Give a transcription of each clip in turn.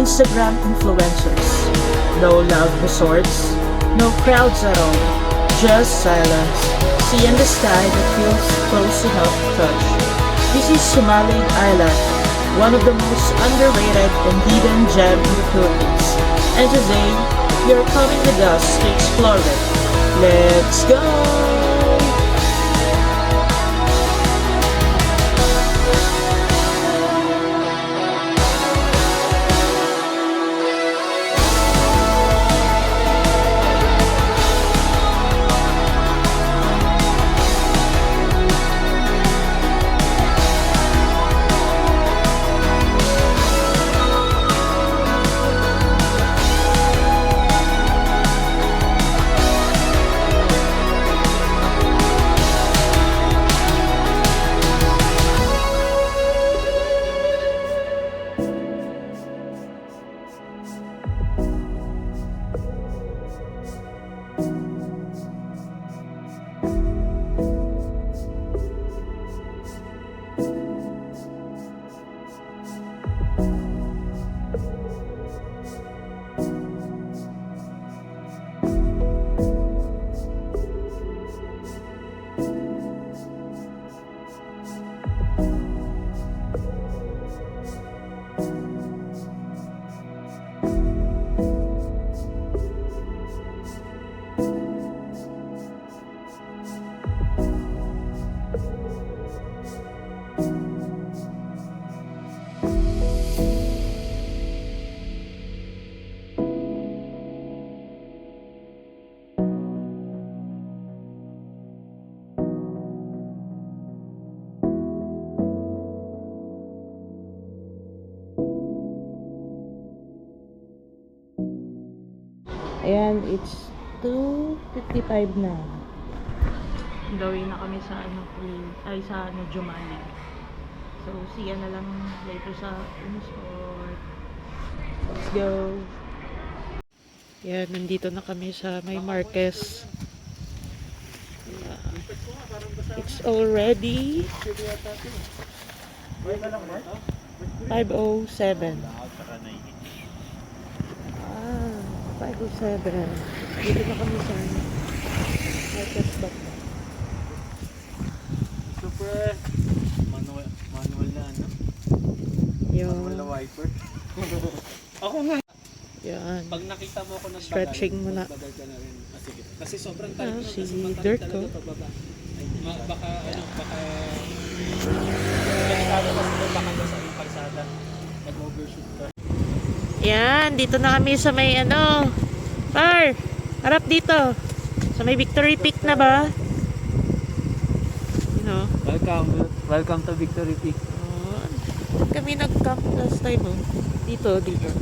Instagram influencers. No loud resorts, no crowds at all, just silence, sea and the sky that feels close enough to touch. This is Sumalig Island, one of the most underrated and hidden gem in the Philippines. And today, you're coming with us to explore it. Let's go! Ayan, it's 2:55 na. Gawin na kami sa Jumali. So, see ya na lang later sa resort. Let's go! Yan, nandito na kami sa May Marquez. It's already 5:07. 5:07. Dito na kami sa Marquez Dock. Super manual na ano? Manual na wiper. Ako nga. Yan. Pag nakita mo ako ng Stretching muna. bagal ka na rin. Sige. Kasi sobrang tayo Si kasi Dirt ko. baka delikado kasi baka sa kalsada. Nag-overshoot ka. Yan, dito na kami sa may Par, harap dito. Sa may Victory Peak na ba? You know? Welcome to Victory Peak. Kami nag-camp last time, oh. Dito. Yan.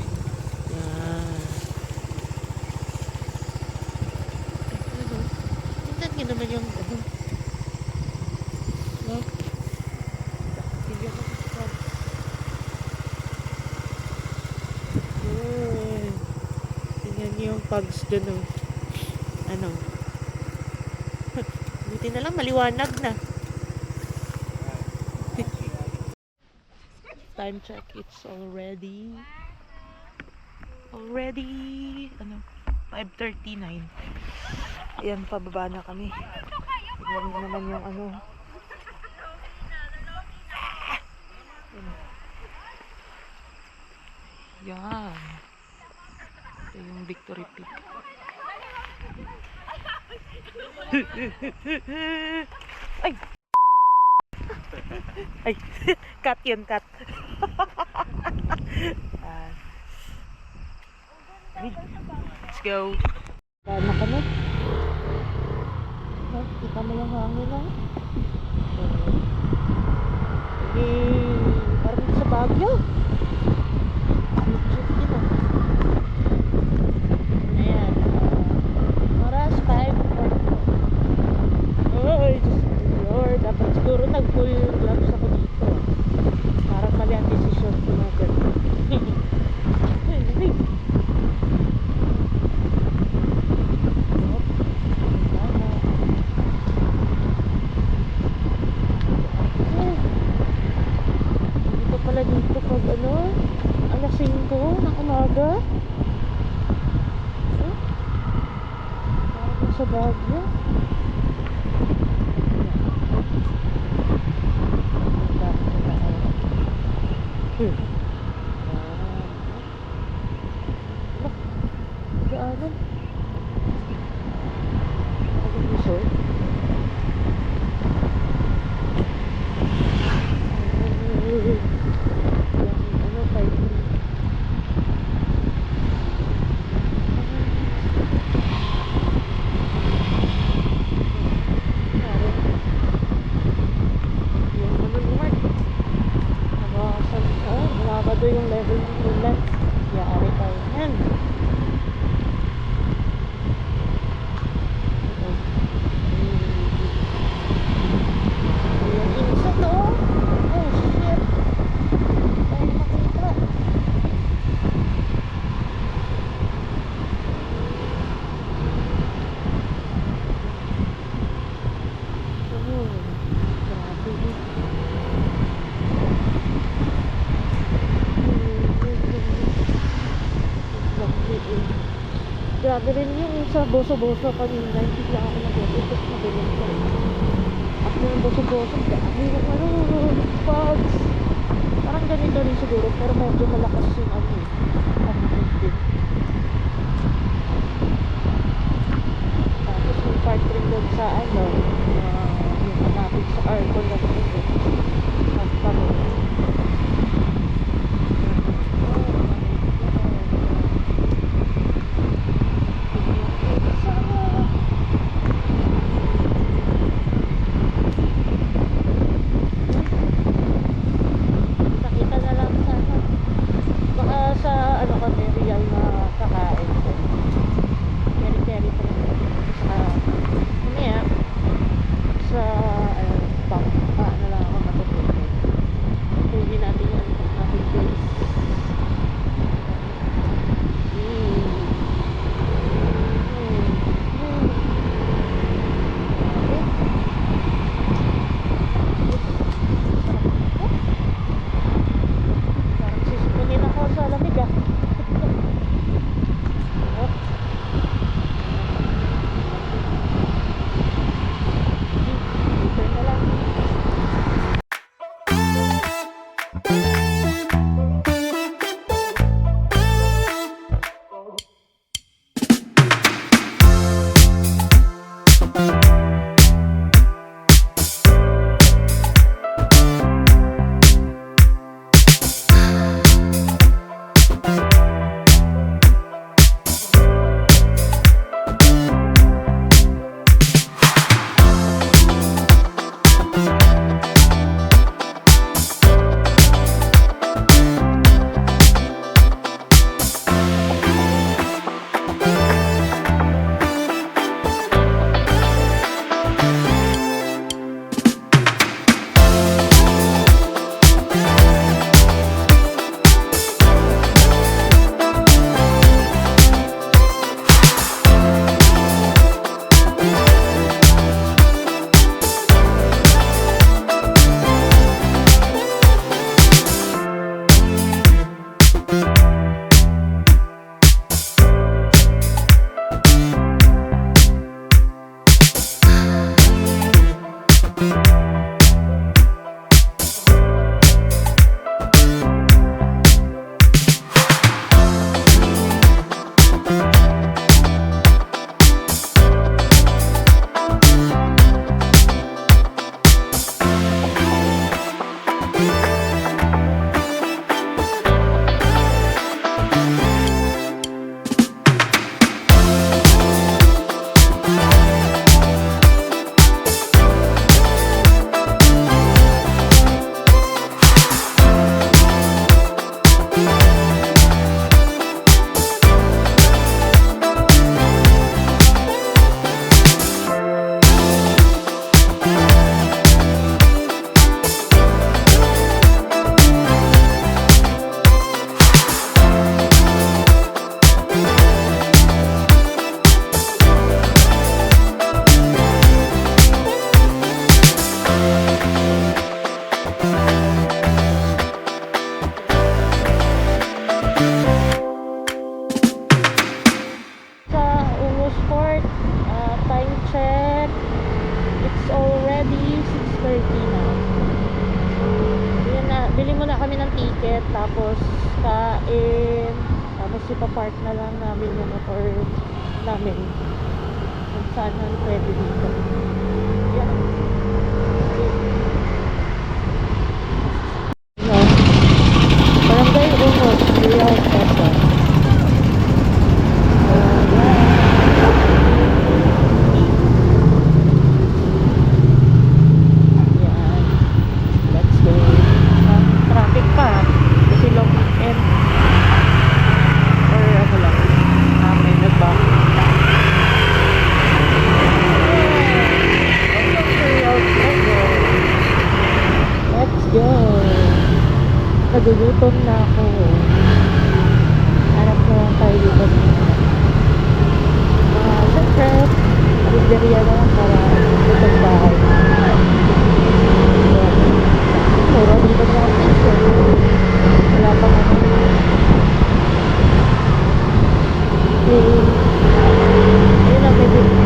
Tingnan nyo naman yung no? Tingnan mo yung camp. Yun. Tingnan nyo yung pugs dun, oh. Buti na lang maliwanag na. Time check, it's already 5:39. Ayan, pababa na kami. Tignan mo naman yung yan. Ito yung Victory Peak. Ay! Ay! Cut yun, cut. Let's go. Paano ka na? Kita mo yung hangin na. Parang sa Baguio. Ayan. Oras 5:40. Ay, Lord. Dapat siguro nag-full gloves ako dito. Parang mali ang desisyon ko na gano'n. Dito pala dito pag sa Baguio. Daanan. Ang resort. Ano, 5 yung ano naman nabawasan bumaba doon yung level ng ulan yari tayo yan yung insa to oh shit tayo makita grabe grabe rin yung sa boso-boso kanina hindi lang ako nag-utos na bilhin ko ako yung boso-boso grabe yung ano bugs parang ganito rin siguro pero medyo malakas yung ano ang hindi tapos yung part rin doon sa ano yung malapit sa aircon na ganito at parang nakita na lang sana baka sa ano kami real na kakain carry pa lang sa mamaya sa bangka na lang ako matutulog hindi natin yung natin face parang sisipunin ako sa lamig ah turn na lang time check, it's already 6:30 na. Yun na, bili muna kami ng ticket, tapos kain, tapos ipapark na lang namin yung motor namin kung saan man pwede dito. Yan. Yan. Barangay Umos, Real Quezon. Yan. Let's go. Traffic pa. Kasi long weekend. Or ano lang. May nag-back. Let's go. Nagugutom na ako. Hanap na lang tayo dito. Siyempre, karinderya na lang para itong bahay. Mura dito na ang piso. Wala pa nga ayun na,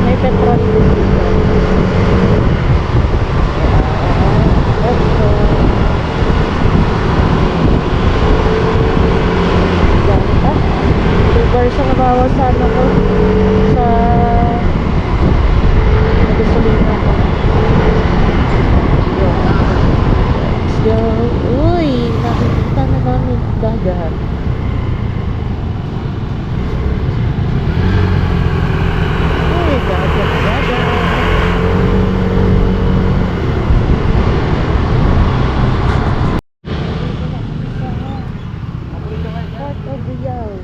may petrol din dito. Let's go. Ganda. $2 ang nabawasan ako sa gasolina ko. Let's go. Uy, nakikita na namin dagat. Uy, dagat. Port of Real.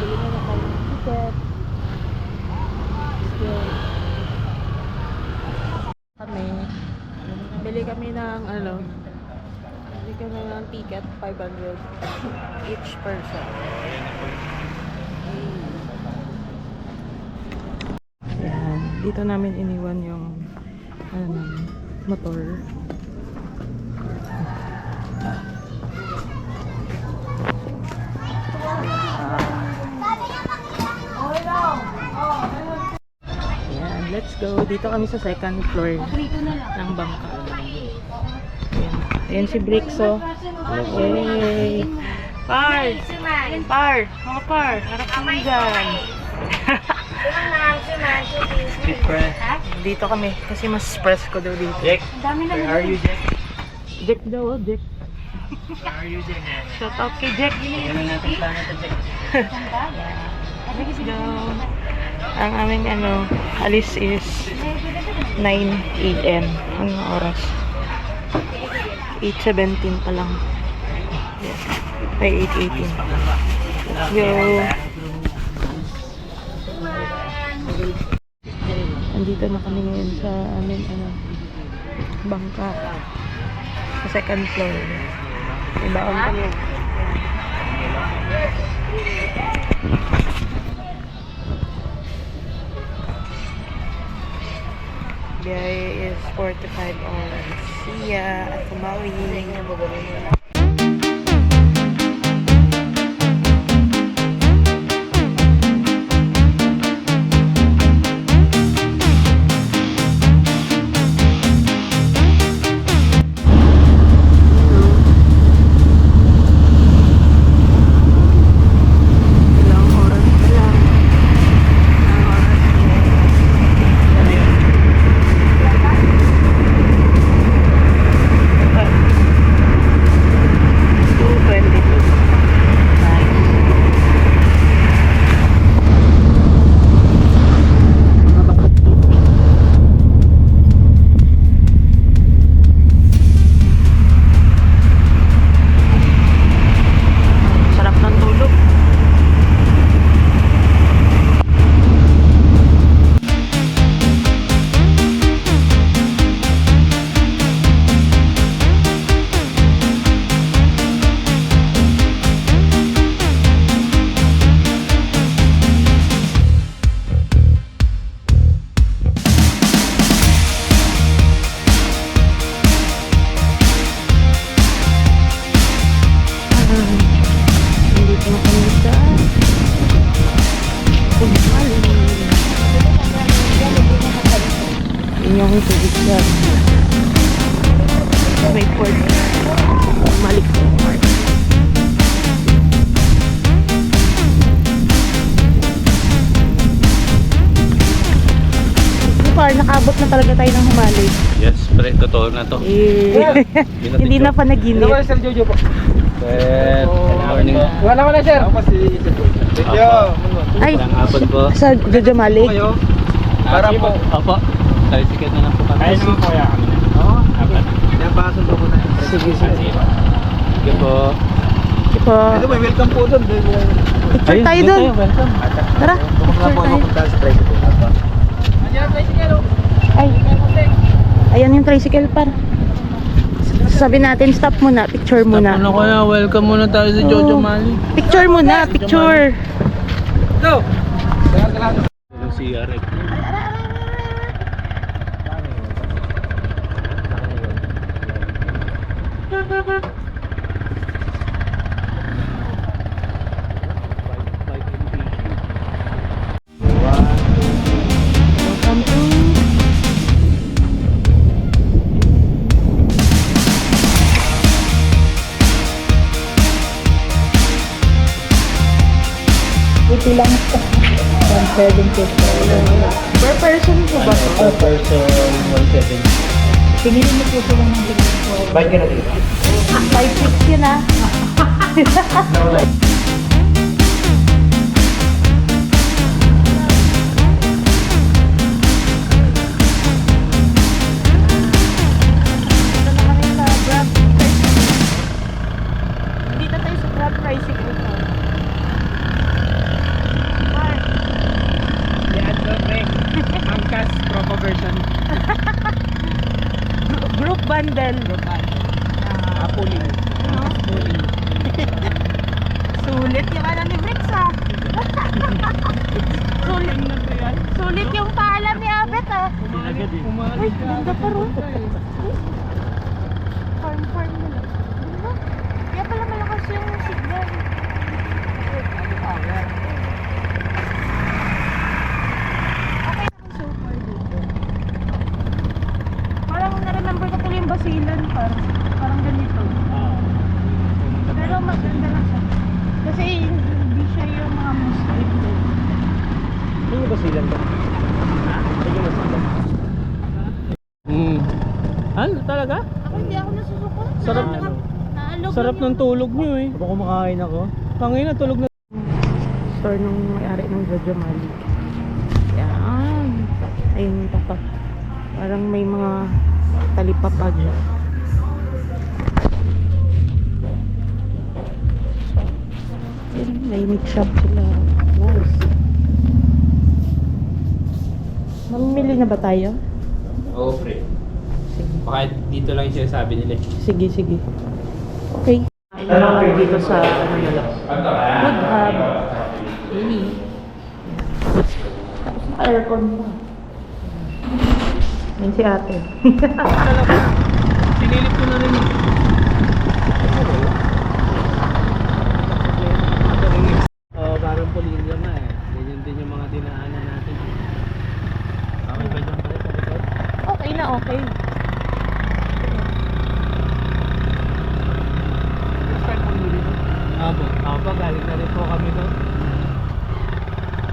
Bili na kayo ng ticket. Bili kami ng ticket, 500 each person. Yan, dito namin iniwan yung motor. Yan, let's go. Dito kami sa second floor ng bangka. Ayan si Brixo. Yay! Par! Mga par! Harap kami dyan. Dito kami kasi mas presko daw dito. Jack, where are you, Jack? Jack daw, Jack. Where are you, Jack? Shout out kay Jack. Yan na natin plano to, Jack. Let's go. Ang aming alis is 9 AM. Anong oras? 8:17 pa lang. Yeah. Ay, 8:18. Yo. Andito na kami ngayon sa amin bangka. Sa second floor. Ibaon kami. Biyahe is 45 hours. See ya at Kumali. Yan. May port. Malik po. Parang nakabot na talaga tayo ng Humali. Yes, pre, totoo na to. Hindi na panaginip. Sir Jojo po. Sir, good morning. Wala sir. Ako si Thank you. Ay, Magandang hapon po. sa Jojo Malik. Para po. Opo. Tricycle na lang po kami. Kaya naman po kaya kami na. Oo. Apat. Yan pa sundo ko na. Sige, sige. Sige po. Sige po. Ito may welcome po doon. Picture tayo doon. Welcome. Tara, Pumunta picture po ako tayo. punta sa tricycle. Ay, ayan yung tricycle par. Sabi natin, stop muna, picture muna. Ano kaya, welcome muna tayo sa Jojo Mali. Picture muna, picture. Go! Yung CRX. Welcome to ito lang ito. 170. Per person po ba ito? Per person, 170. Tingin mo po ito lang ng tingin ko. Bike ka na dito. 560 na. Dito na kami sa Grab. Dito tayo sa Grab tricycle. Mark. Yan, pre. Angkas proper version. Group bundle. Apuling. Sulit yung ano ni Brix ah. Sulit yung paalam ni Abet ah. Uy, ganda pa rin. Farm nila. Diba? Kaya pala malakas yung signal. Okay naman so far dito. Parang na-remember ko tuloy yung Basilan parang ganito. Pero maganda lang siya. Kasi hindi siya yung mga Muslim din. Hindi ba silang ba? Hindi ba silang? Ano talaga? Ako hindi ako nasusuko. Sarap Naalog Sarap ng tulog nyo eh. Kapag kumakain ako. Pangina, tulog na. store nung may-ari ng Jojo Malik. Yan. Ayun yung tatak. Parang may mga talipapa dyan. Ayun, may meat shop sila. Nice. Mamimili na ba tayo? Oo, pre. Sige. Baka dito lang yung sinasabi nila. Sige, sige. Okay. Ayun na lang dito sa ano na lang. Good hub. Tapos naka-aircon pa. Yan si ate. Sinilip ko na rin eh. Parang Polilla na eh. Ganyan din yung mga dinaanan natin. Okay ba dyan pala sa likod? Okay na okay. Start mo dito? Opo, galing na rin po kami doon.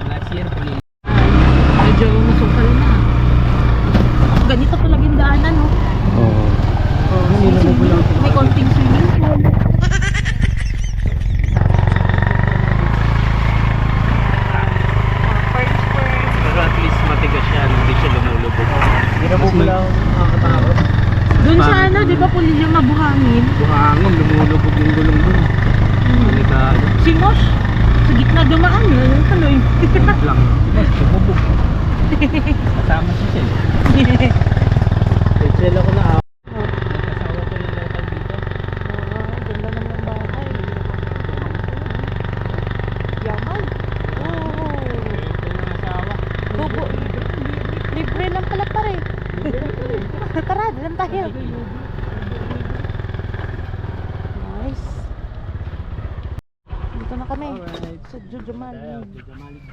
Last year, Polilla. Medyo masukal na. Ganito talaga yung daanan, no? Oo. May konting swimming pool. Pero at least matigas siya, hindi siya lumulubog. Hindi na po pala ako nakakatakot. Doon sa ano, di ba Pulilyo mabuhangin? Buhangin, lumulubog yung gulong dun. Delikado. Si Mosh, sa gitna dumaan na yung tuloy. Lang. Lumubog. Kasama si Sel. Sel ako na ako. Nagkasawa ko yung local dito. Ganda naman ng bahay. Yaman. Oo. Ito yung asawa. Bubo. Libre lang pala pare. Tara, doon tayo. Nice. Dito na kami. Alright. Sa Jojo Malik. Medyo malig.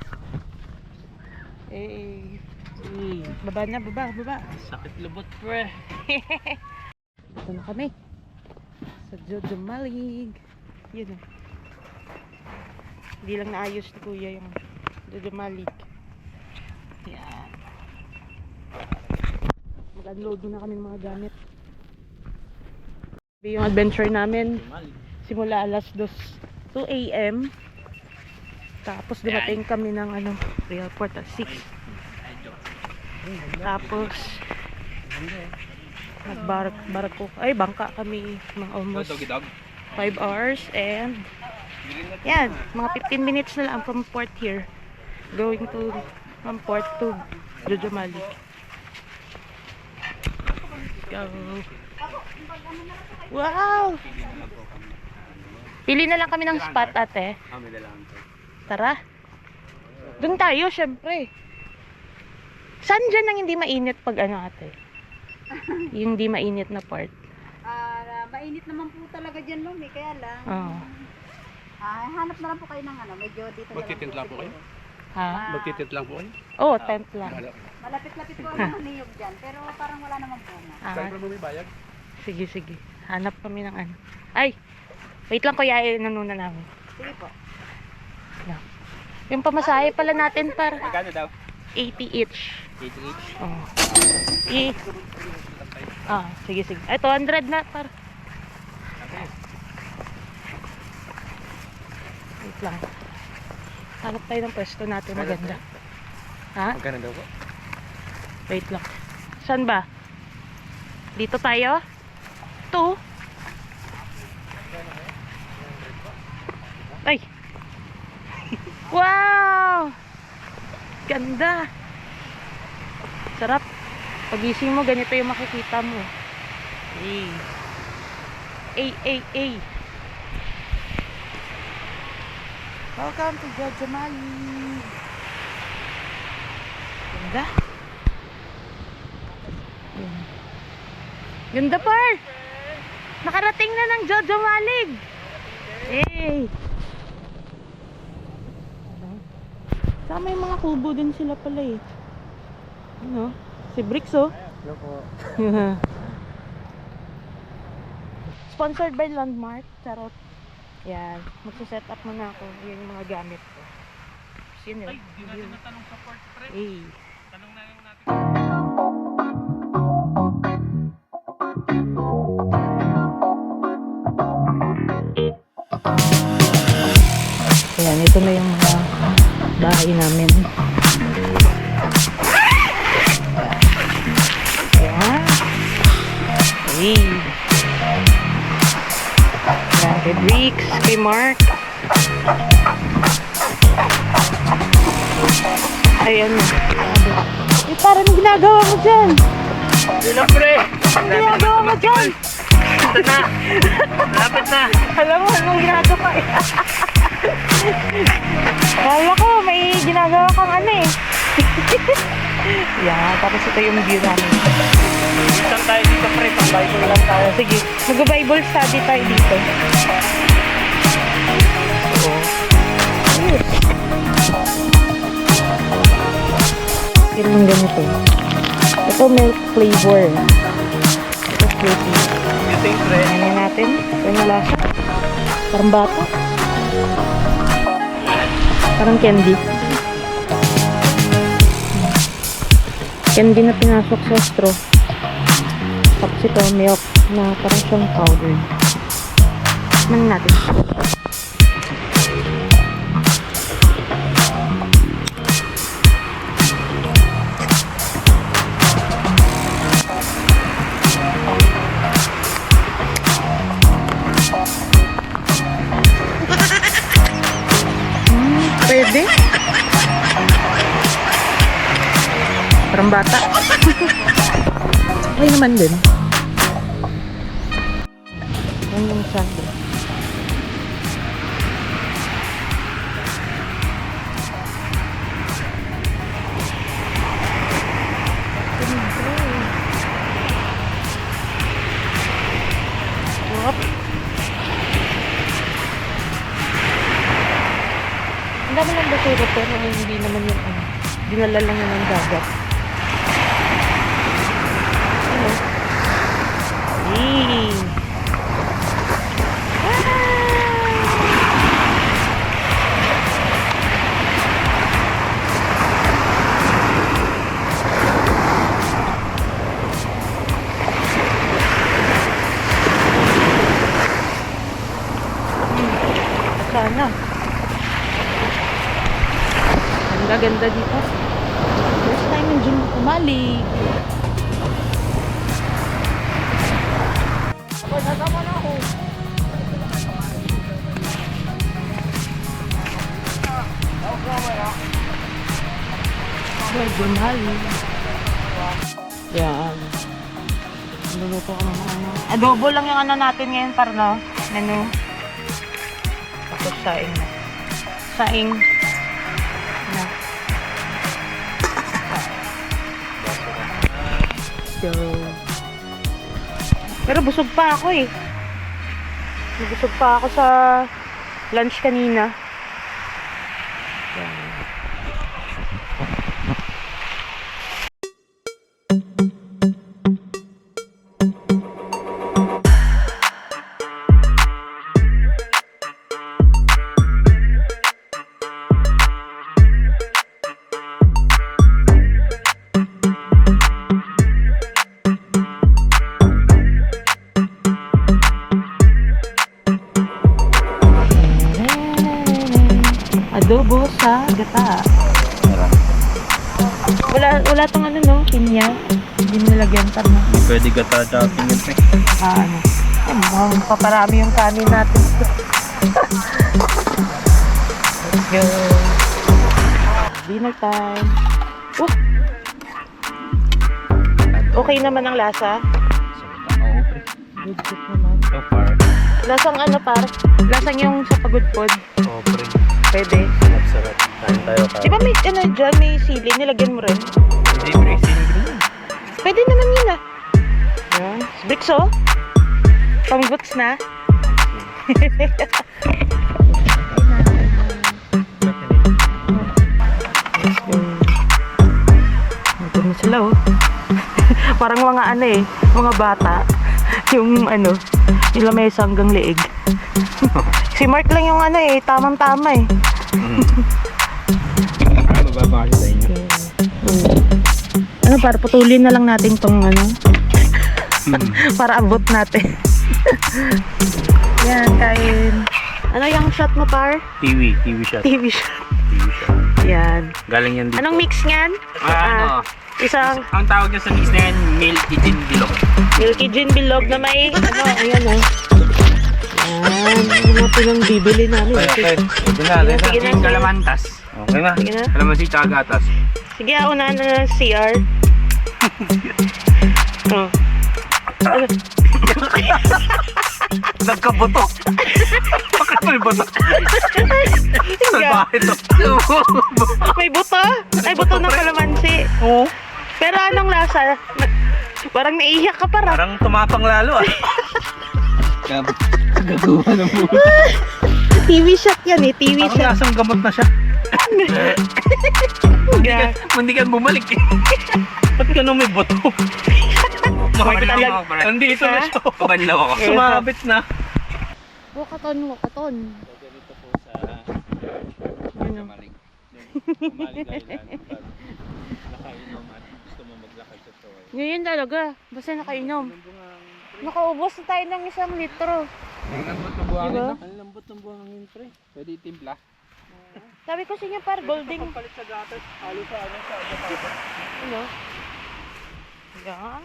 Eh. Baba na, baba. Sakit lubot, pre. Ito na kami. Sa Jojo Malig. Yun o. Hindi lang naayos ni Kuya yung Jojo Malig. Yan. Mag-unload na kami ng mga gamit. Yung adventure namin simula alas 2 a.m. Tapos dumating kami ng airport at 6. Tapos nagbarko bangka kami mga almost 5 hours and yan, mga 15 minutes na lang from port here. Going to from port to Jojo Malig. Go. Wow! Pili na lang kami ng spot, ate. Tara. Doon tayo, syempre. Saan dyan ang hindi mainit pag ate? Yung hindi mainit na part. Mainit naman po talaga dyan, Mami. Kaya lang. Oo. Hanap na lang po kayo ng medyo dito na lang. Magtitint lang po kayo? Ha? Magtitint lang po kayo? Oo, tent lang. Malapit-lapit po ang niyog dyan. Pero parang wala namang bunga. Saan mo may bayag? Sige. Hanap kami ng Ay! Wait lang, kuya. Nanuna namin. Sige po. Yan. Yung pamasahe pala natin para Magkano daw? 80 each. 80 each? Oo. Sige. Ay, 200 na para. Wait lang. Hanap tayo ng pwesto natin maganda. Ha? Magkano daw po? Wait lang. Saan ba? Dito tayo? 2? Ay! Wow! Ganda! Sarap. Pagising mo, ganito yung makikita mo. Ay. Welcome to Jojo Malig. Ganda. Ganda, par! Nakarating na ng Jojo Malig. Hey! Saka may mga kubo din sila pala eh. Ano? Si Bricks oh. Hello po. Sponsored by Landmark. Charot. Yan. Magsa-set up muna ako. Yan yung mga gamit ko. Yun yun. Ay, di natin natanong sa port, pre. Eh. Tanong na yung natin. Ayan, ito na yung mga bahay namin. Ayan. Hey. Ayan, kay Bricks, kay Mark. Ayan. Eh, parang ginagawa mo dyan. Hello, pre. Ginagawa mo dyan. Ito na. Lapit na. Alam mo, anong ginagawa eh. Kala ko, may ginagawa kang eh. Yan, tapos ito yung view namin. Saan tayo dito, pre? Pang-Bible lang tayo. Sige, mag-Bible study tayo dito. Yes. Yun yung ganito. Ito milk flavor. Ito fruity. You think, pre? Ano natin? Ito yung lasa. Parang bata. Parang candy. Candy na pinasok sa straw. Tapos ito milk na parang siyang powder. Tignan natin. Pwede. Parang bata. Okay naman din. Yan yung sabi. Ang dami ng basura pero hindi naman yung dinala lang yun ng dagat. Yee! Sana. Ganda dito. First time yung June kumali. Nasama na ako. Kumali. Yan. Luluto ko ng ano. Adobo lang yung ano natin ngayon para no? Menu. Tapos saing na. Saing. Na. So. Pero busog pa ako eh. Busog pa ako sa lunch kanina. Yan. Adobo sa gata. Wala tong ano no, pinya. Hindi nilagyan pa no. Pwede gata dating yun eh. Ano? Paparami yung kanin natin. Let's go. Dinner time. Okay naman ang lasa. Oo, pre. Good naman. So far. Lasang ano par? Lasang yung sa pagod pod. Oo, pre. Pwede. Sarap. Kain tayo ka. Di ba may ano dyan, may sili, nilagyan mo rin? Hindi, pre. Sinigrin yun. Pwede naman yun ah. Yan. Bricks oh. Pang-boots na. Ito na sila oh. Parang mga ano eh, mga bata. Yung ano, yung lamesa hanggang leeg. Si Mark lang yung ano eh, tamang-tama eh. Mababa kasi sa inyo. Ano, para putulin na lang natin tong ano. Para abot natin. Yan, kain. Ano yung shot mo, par? TV shot. TV shot. TV shot. Yan. Galing yan dito. Anong mix niyan? Ano? Isang Ang tawag niya sa mix na yan, milky gin bilog. milky gin bilog na may, ano, ayan o. Yan, ano mga pinang bibili namin. Okay. Ito na. Sige na, Yung sige. kalamantas. Okay na. Sige na. Kalamansi tsaka gatas. Sige, una na CR. Oh. Ano? Nagkaboto. Bakit may boto? Salbahe to. May buto? Ay, buto ng kalamansi. Oo. Pero anong lasa? Parang naiiyak ka para. Parang tumapang lalo ah. Gagawa ng buto. TV shot yan eh, TV Parang shot. lasang gamot na siya. Hindi ka bumalik eh. Ba't ka nung may boto? Makabanlaw ako. Nandito na siya. Kabanlaw ako. Eh, Sumabit na. Wakaton. Ganito po sa Kamaling. Kamaling dahil pag nakainom at gusto mo maglakad sa shore. Ngayon talaga, basta nakainom. Nakaubos na tayo ng 1 litro. Ang lambot ng buhangin Diba? na. Ang lambot ng buhangin pre. Pwede itimpla. Sabi ko sa inyo par, golding. Palit sa gatas. Halo sa ano sa gatas. Ano? Yan.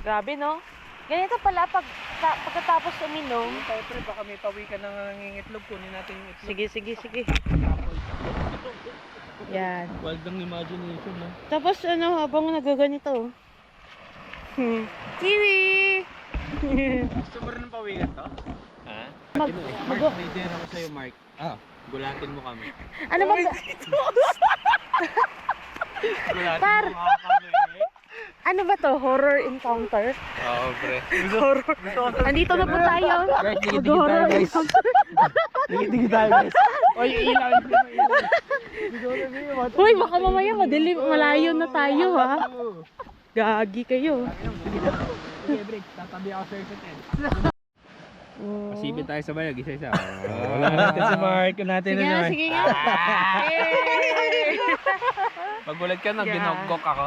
Grabe no? Ganito pala pagkatapos uminom. Tayo pre, baka may pawi ka nang nangingitlog. Kunin natin yung itlog. Sige. Yan. Wild ang imagination no? Tapos ano, habang nagaganito. Kiwi! Gusto mo rin ng pawikan to? Ha? Mag- Mark, may dinner ako sa'yo Mark. Gulatin mo kami. Ano ba? Gulatin Par! mo kami. Ano ba to? Horror encounter? Oo pre. Horror. Andito na po tayo. Horror encounter. Tingin tayo guys. Oy, ilaw. Hoy, baka mamaya madilim, malayo na tayo ha. Gagi kayo. break. Tatabi ako sa exit. Oh. Pasipin tayo sa bayag, isa-isa. Kasi Mark, natin Sige nga, sige nga. Yay! Pagulat ka na, Yeah. ginogok ako.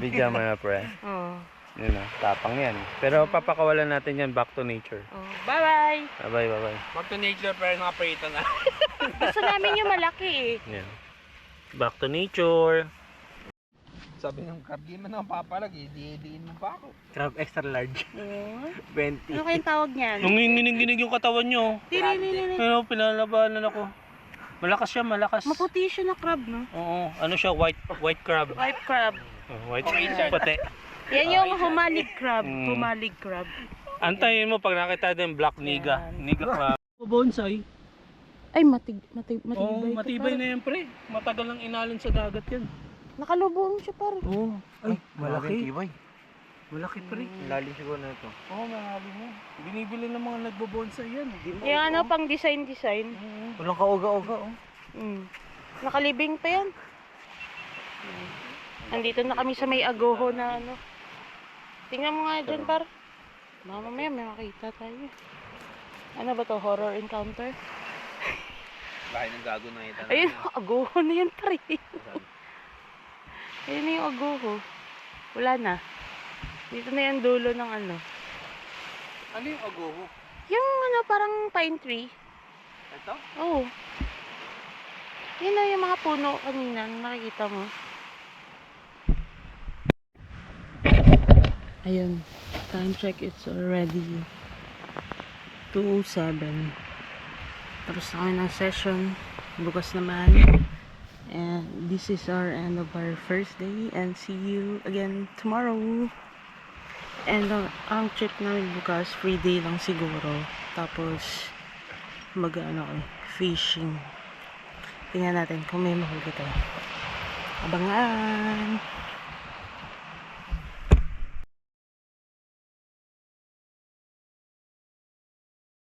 Bigyan mo na, pre. Oh. Yun na, tapang yan. Pero papakawalan natin yan back to nature. Oh. Bye-bye. Bye-bye, bye-bye. Back to nature, pero nakaprito na. Gusto namin yung malaki eh. Yan. Back to nature. Sabi ng crab, di man ako papalag, diin mo pa ako. Crab extra large. Oh. 20. Ano kayong tawag niyan? Nanginginig-ginig yung katawan nyo. Tiri-tiri-tiri. Pero pinalabanan ako. Malakas siya, malakas. Maputi siya na crab, no? Oo, ano siya, white crab. White crab. Oh, white Orange. pati. Yan yung humalig crab. Mm. Humalig crab. Antayin mo pag nakita din black niga. Niga crab. Bonsai. Ay, matibay. Oo, to, matibay par. na yan, pre. Matagal nang inalon sa dagat yan. Nakalubong siya, par. Oo. Ay, malaki. Tibay. Malaki, pre. Lalim siguro na ito. Oo, malalim mo. Binibili ng mga nagbobonsai yan. Yung ano, pang design. Walang kauga-uga, oh. Mm. Nakalibing pa yan. Andito na kami sa may agoho na ano. Tingnan mo nga dyan, par. Mamaya may makita tayo. Ano ba to? Horror encounter? Bahay ng gago na ito. Ayun, agoho na yan, par. Ayun na yung agoho. Wala na. Dito na yung dulo ng ano. Ano yung agoho? Yung ano, parang pine tree. Ito? Oo. Yun na yung mga puno kanina. Nakikita mo. Ayun. Time check. It's already 2:07. Tapos na kami ng session. Bukas naman. And this is our end of our first day. And see you again tomorrow. And ang trip namin bukas, free day lang siguro. Tapos mag-ano kami, fishing. Tingnan natin kung may mahuli tayo. Abangan!